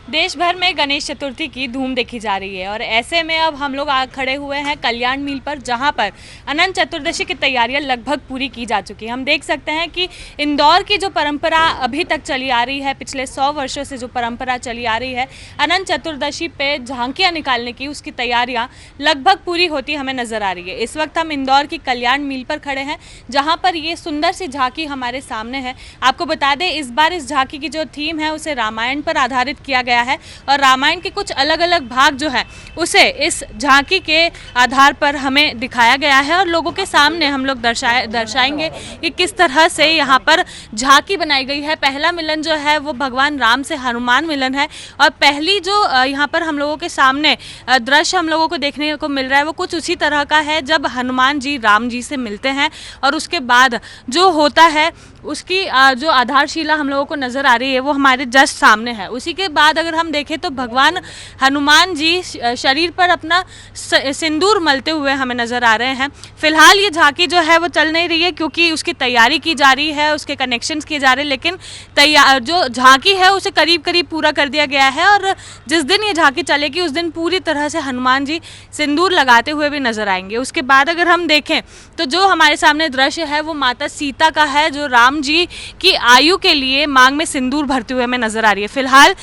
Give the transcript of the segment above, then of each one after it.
देश भर में गणेश चतुर्थी की धूम देखी जा रही है और ऐसे में अब हम लोग खड़े हुए हैं कल्याण मिल पर, जहां पर अनंत चतुर्दशी की तैयारियां लगभग पूरी की जा चुकी हैं। हम देख सकते हैं कि इंदौर की जो परंपरा अभी तक चली आ रही है, पिछले 100 वर्षों से जो परंपरा चली आ रही है, अनंत चतुर्दशी पे झांकियाँ निकालने की, उसकी तैयारियाँ लगभग पूरी होती हमें नज़र आ रही है। इस वक्त हम इंदौर की कल्याण मिल पर खड़े हैं, जहाँ पर ये सुंदर सी झांकी हमारे सामने है। आपको बता दें, इस बार इस झांकी की जो थीम है उसे रामायण पर आधारित किया गया है और रामायण के कुछ अलग अलग भाग जो है उसे इस झांकी के आधार पर हमें दिखाया गया है और लोगों के सामने हम लोग दर्शाएंगे कि किस तरह से यहाँ पर झांकी बनाई गई है। पहला मिलन जो है वो भगवान राम से हनुमान मिलन है और पहली जो यहाँ पर हम लोगों के सामने दृश्य हम लोगों को देखने को मिल रहा है वो कुछ उसी तरह का है, जब हनुमान जी राम जी से मिलते हैं और उसके बाद जो होता है उसकी जो आधारशिला हम लोगों को नज़र आ रही है वो हमारे जस्ट सामने है। उसी के बाद अगर हम देखें तो भगवान हनुमान जी शरीर पर अपना सिंदूर मलते हुए हमें नज़र आ रहे हैं। फिलहाल ये झांकी जो है वो चल नहीं रही है क्योंकि उसकी तैयारी की जा रही है, उसके कनेक्शंस किए जा रहे हैं, लेकिन जो झांकी है उसे करीब करीब पूरा कर दिया गया है और जिस दिन ये झांकी चलेगी उस दिन पूरी तरह से हनुमान जी सिंदूर लगाते हुए भी नज़र आएंगे। उसके बाद अगर हम देखें तो जो हमारे सामने दृश्य है वो माता सीता का है, जो राम जी की आयु के लिए मांग में सिंदूर भरते हुए हमें नजर आ रही है। फिलहाल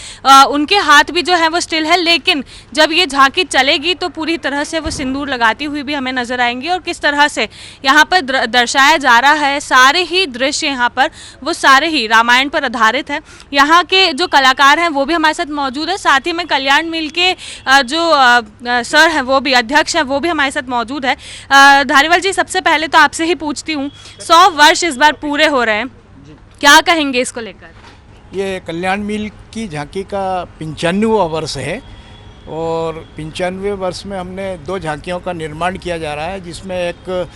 उनके हाथ भी जो है वो स्टिल है, लेकिन जब ये झांकी चलेगी तो पूरी तरह से वो सिंदूर लगाती हुई भी हमें नजर आएंगी। और किस तरह से यहाँ पर दर्शाया जा रहा है, सारे ही दृश्य यहाँ पर वो सारे ही रामायण पर आधारित है। यहाँ के जो कलाकार हैं वो भी हमारे साथ मौजूद है, साथ ही में कल्याण मिल के जो सर हैं वो भी, अध्यक्ष हैं वो भी हमारे साथ मौजूद है। धारीवाल जी, सबसे पहले तो आपसे ही पूछती हूँ, 100 वर्ष इस बार पूरे हो रहे हैं, क्या कहेंगे इसको लेकर? ये कल्याण मिल की झांकी का 95वां वर्ष है और 95वें वर्ष में हमने 2 झांकियों का निर्माण किया जा रहा है, जिसमें एक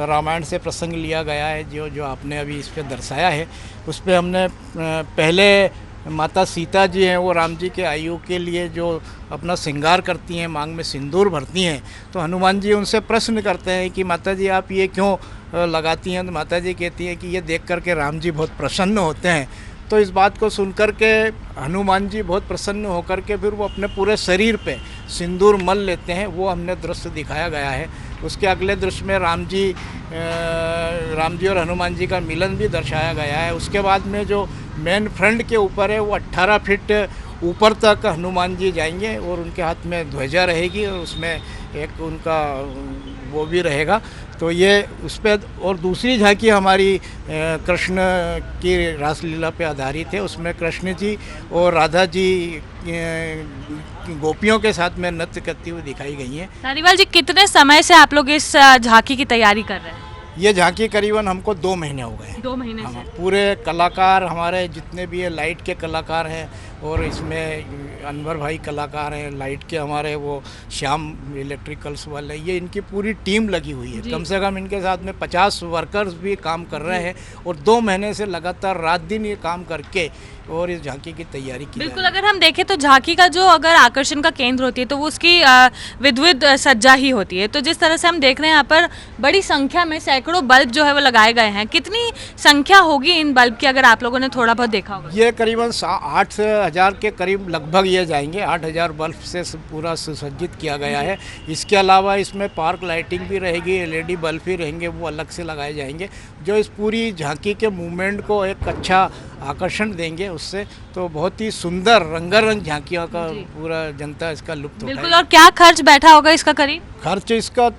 रामायण से प्रसंग लिया गया है जो आपने अभी इस पर दर्शाया है। उस पर हमने पहले माता सीता जी हैं, वो राम जी के आयु के लिए जो अपना श्रृंगार करती हैं, मांग में सिंदूर भरती हैं, तो हनुमान जी उनसे प्रश्न करते हैं कि माता जी आप ये क्यों लगाती हैं। तो माता जी कहती हैं कि ये देख कर के राम जी बहुत प्रसन्न होते हैं। तो इस बात को सुनकर के हनुमान जी बहुत प्रसन्न होकर के फिर वो अपने पूरे शरीर पे सिंदूर मल लेते हैं। वो हमने दृश्य दिखाया गया है। उसके अगले दृश्य में राम जी और हनुमान जी का मिलन भी दर्शाया गया है। उसके बाद में जो मेन फ्रंट के ऊपर है वो 18 फीट ऊपर तक हनुमान जी जाएंगे और उनके हाथ में ध्वजा रहेगी और उसमें एक उनका वो भी रहेगा। तो ये उस पर, और दूसरी झांकी हमारी कृष्ण की रासलीला पे आधारित है। उसमें कृष्ण जी और राधा जी गोपियों के साथ में नृत्य करती हुई दिखाई गई हैं। धारीवाल जी, कितने समय से आप लोग इस झांकी की तैयारी कर रहे हैं? ये झांकी करीबन हमको 2 महीने हो गए। 2 महीने से पूरे कलाकार हमारे जितने भी है, लाइट के कलाकार हैं और इसमें अनवर भाई कलाकार हैं, लाइट के हमारे वो श्याम इलेक्ट्रिकल्स वाले, ये इनकी पूरी टीम लगी हुई है। कम से कम इनके साथ में 50 वर्कर्स भी काम कर रहे हैं और 2 महीने से लगातार रात दिन ये काम करके और इस झांकी की तैयारी की। बिल्कुल, अगर हम देखें तो झांकी का जो अगर आकर्षण का केंद्र होती है तो वो उसकी विद्युत सज्जा ही होती है। तो जिस तरह से हम देख रहे हैं यहाँ पर बड़ी संख्या में सैकड़ों बल्ब जो है वो लगाए गए हैं। कितनी संख्या होगी इन बल्ब की, अगर आप लोगों ने थोड़ा बहुत देखा होगा? ये करीबन 8,000 के करीब लगभग ये जाएंगे। 8,000 बल्ब से पूरा सुसज्जित किया गया है। इसके अलावा इसमें पार्क लाइटिंग भी रहेगी, LED बल्ब भी रहेंगे, वो अलग से लगाए जाएंगे, जो इस पूरी झांकी के मूवमेंट को एक अच्छा आकर्षण देंगे। उससे तो बहुत ही सुंदर रंगारंग झांकियों का पूरा जनता इसका लुत्फ उठाए। बिल्कुल। और क्या खर्च बैठा होगा इसका करीब? खर्च इसका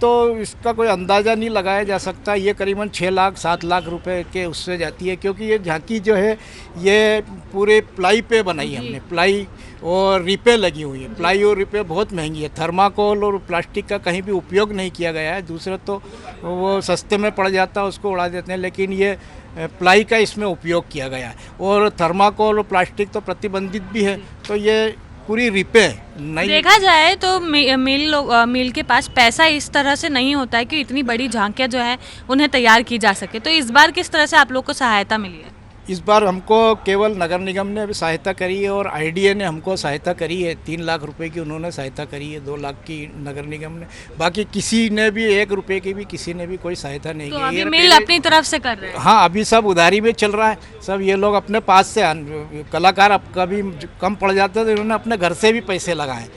कोई अंदाज़ा नहीं लगाया जा सकता। ये करीबन 6 लाख 7 लाख रुपए के उससे जाती है, क्योंकि ये झांकी जो है ये पूरे प्लाई पे बनाई है हमने। प्लाई और रिपे लगी हुई है। प्लाई और रिपे बहुत महंगी है। थर्माकोल और प्लास्टिक का कहीं भी उपयोग नहीं किया गया है। दूसरा तो वो सस्ते में पड़ जाता है, उसको उड़ा देते हैं, लेकिन ये प्लाई का इसमें उपयोग किया गया है। और थर्माकोल और प्लास्टिक तो प्रतिबंधित भी है। तो ये पूरी रिपे नहीं। देखा जाए तो मिल के पास पैसा इस तरह से नहीं होता है कि इतनी बड़ी झांकियाँ जो है उन्हें तैयार की जा सके। तो इस बार किस तरह से आप लोग को सहायता मिली है? इस बार हमको केवल नगर निगम ने भी सहायता करी है और आईडीए ने हमको सहायता करी है। 3 लाख रुपए की उन्होंने सहायता करी है, 2 लाख की नगर निगम ने। बाकी किसी ने भी 1 रुपए की भी किसी ने भी कोई सहायता नहीं तो की। अभी ये मिल अपनी तरफ से कर रहे हैं। हाँ, अभी सब उधारी में चल रहा है। सब ये लोग अपने पास से कलाकार अब कभी कम पड़ जाते हैं तो इन्होंने अपने घर से भी पैसे लगाए।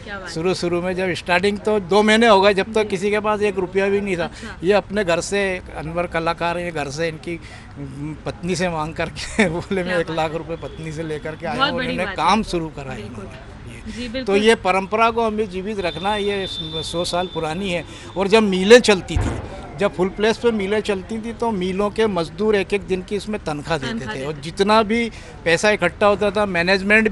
शुरू में जब स्टार्टिंग तो 2 महीने हो गए जब तक किसी के पास 1 रुपया भी नहीं था। ये अपने घर से, अनवर कलाकार है, घर से इनकी पत्नी से मांग करके बोले मैं 1 लाख रुपए पत्नी से लेकर के आया और इन्होंने काम शुरू करा है। तो ये परंपरा को हमें जीवित रखना, ये 100 साल पुरानी है। और जब मिलें चलती थी, जब फुल प्लेस पे मिलें चलती थी तो मिलों के मजदूर 1-1 दिन की इसमें तनख्वाह देते थे और जितना भी पैसा इकट्ठा होता था मैनेजमेंट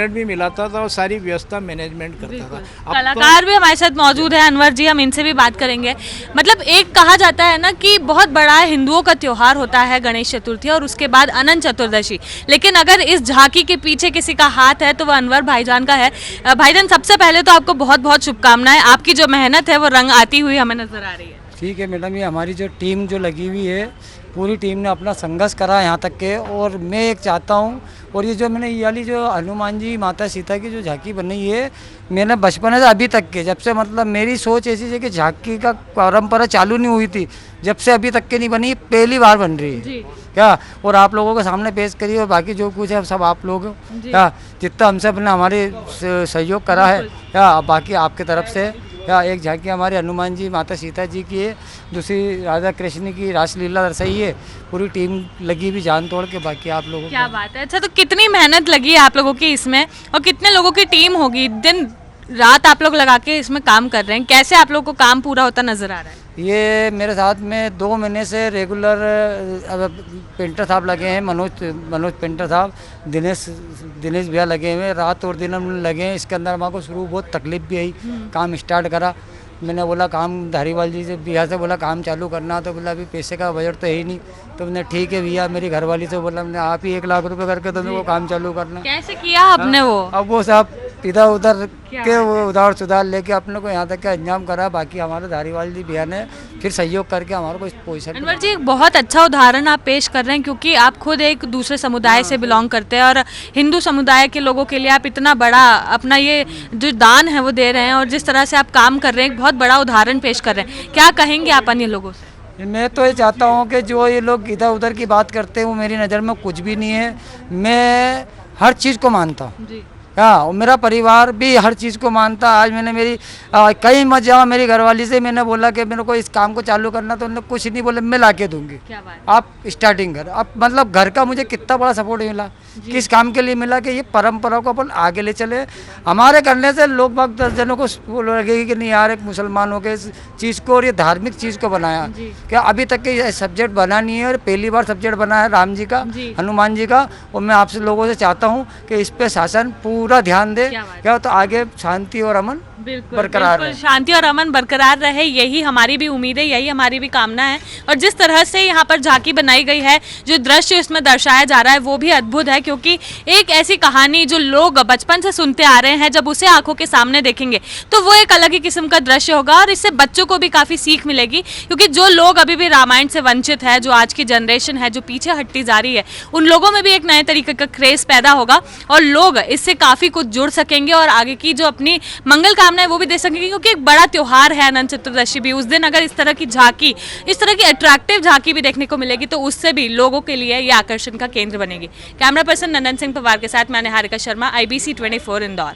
भी मिलाता था और सारी व्यवस्था मैनेजमेंट करता था। कलाकार भी हमारे साथ मौजूद है अनवर जी, हम इनसे भी बात करेंगे। मतलब एक कहा जाता है ना कि बहुत बड़ा हिंदुओं का त्योहार होता है गणेश चतुर्थी और उसके बाद अनंत चतुर्दशी, लेकिन अगर इस झांकी के पीछे किसी का हाथ है तो वो अनवर भाईजान का है। भाईजान, सबसे पहले तो आपको बहुत बहुत शुभकामनाएं। आपकी जो मेहनत है वो रंग आती हुई हमें नजर आ रही है। ठीक है मैडम, ये हमारी जो टीम जो लगी हुई है, पूरी टीम ने अपना संघर्ष करा यहाँ तक के। और मैं एक चाहता हूँ, और ये जो मैंने ये वाली जो हनुमान जी माता सीता की जो झांकी बनी है, मैंने बचपन से अभी तक के, जब से मतलब मेरी सोच ऐसी है कि झांकी का परंपरा चालू नहीं हुई थी, जब से अभी तक के नहीं बनी, पहली बार बन रही है क्या। और आप लोगों के सामने पेश करिए और बाकी जो कुछ है सब आप लोग क्या जितना हमसे अपने हमारे सहयोग करा है या बाकी आपके तरफ से। या एक झांकी हमारे हनुमान जी माता सीता जी की है, दूसरी राधा कृष्ण की रासलीला दर्शाई है। पूरी टीम लगी भी जान तोड़ के, बाकी आप लोगों क्या बात है। अच्छा, तो कितनी मेहनत लगी है आप लोगों की इसमें और कितने लोगों की टीम होगी? दिन रात आप लोग लगा के इसमें काम कर रहे हैं, कैसे आप लोगों को काम पूरा होता नजर आ रहा है? ये मेरे साथ में 2 महीने से रेगुलर पेंटर साहब लगे हैं, मनोज पेंटर साहब, दिनेश भैया लगे हुए, रात और दिन हम लगे हैं। इसके अंदर हमारे को शुरू बहुत तकलीफ भी आई, काम स्टार्ट करा। मैंने बोला काम धारीवाल जी से बिहार से बोला काम चालू करना, तो बोला अभी पैसे का बजट तो है ही नहीं। तो मैंने ठीक है भैया, मेरी घरवाली से बोला मैंने आप ही 1 लाख रुपए करके तो मेरे को काम चालू करना। कैसे किया आपने वो? अब वो साहब इधर उधर के वो उधार सुधार लेके अपने को यहाँ तक का इंतजाम करा। बाकी हमारे धारीवाल जी भैया ने फिर सहयोग करके हमारे को इस पोजीशन। अनवर जी, एक बहुत अच्छा उदाहरण आप पेश कर रहे हैं क्योंकि आप खुद एक दूसरे समुदाय से बिलोंग करते हैं और हिंदू समुदाय के लोगों के लिए आप इतना बड़ा अपना ये जो दान है वो दे रहे हैं और जिस तरह से आप काम कर रहे हैं एक बहुत बड़ा उदाहरण पेश कर रहे हैं। क्या कहेंगे आप अन्य लोगों से? मैं तो ये चाहता हूँ कि जो ये लोग इधर उधर की बात करते हैं वो मेरी नज़र में कुछ भी नहीं है। मैं हर चीज़ को मानता हूँ, हाँ, और मेरा परिवार भी हर चीज़ को मानता। आज मैंने मेरी कहीं मत जाओ, मेरी घरवाली से मैंने बोला कि मेरे को इस काम को चालू करना, तो उन्होंने कुछ नहीं बोले, मैं ला के दूँगी, आप स्टार्टिंग कर। अब मतलब घर का मुझे कितना बड़ा सपोर्ट मिला, किस काम के लिए मिला कि ये परंपरा को अपन आगे ले चले। हमारे करने से लोग बाग 10 जनों को वो लगेगी कि नहीं यार, एक मुसलमान हो के इस चीज़ को और ये धार्मिक चीज़ को बनाया। क्या अभी तक के सब्जेक्ट बना नहीं है और पहली बार सब्जेक्ट बना है राम जी का, हनुमान जी का। और मैं आपसे लोगों से चाहता हूँ कि इस पे शासन पूरा ध्यान दे, क्या तो आगे शांति और अमन बरकरार रहे। शांति और अमन बरकरार रहे, यही हमारी भी उम्मीद है, यही हमारी भी कामना है। और जिस तरह से यहाँ पर झांकी बनाई गई है, जो दृश्य इसमें दर्शाया जा रहा है वो भी अद्भुत है क्योंकि एक ऐसी कहानी जो लोग बचपन से सुनते आ रहे हैं, जब उसे आंखों के सामने देखेंगे तो वो एक अलग ही किस्म का दृश्य होगा और इससे बच्चों को भी काफ़ी सीख मिलेगी। क्योंकि जो लोग अभी भी रामायण से वंचित है, जो आज की जनरेशन है जो पीछे हटती जा रही है, उन लोगों में भी एक नए तरीके का क्रेज पैदा होगा और लोग इससे काफ़ी कुछ जुड़ सकेंगे और आगे की जो अपनी मंगल कामना है वो भी दे सकेंगे। क्योंकि एक बड़ा त्योहार है अनंत चतुर्दशी भी, उस दिन अगर इस तरह की झांकी, इस तरह की अट्रैक्टिव झांकी भी देखने को मिलेगी तो उससे भी लोगों के लिए ये आकर्षण का केंद्र बनेगी। कैमरा पर्सन नंदन सिंह पवार के साथ मैं निहारिका शर्मा, IBC 24 इंदौर।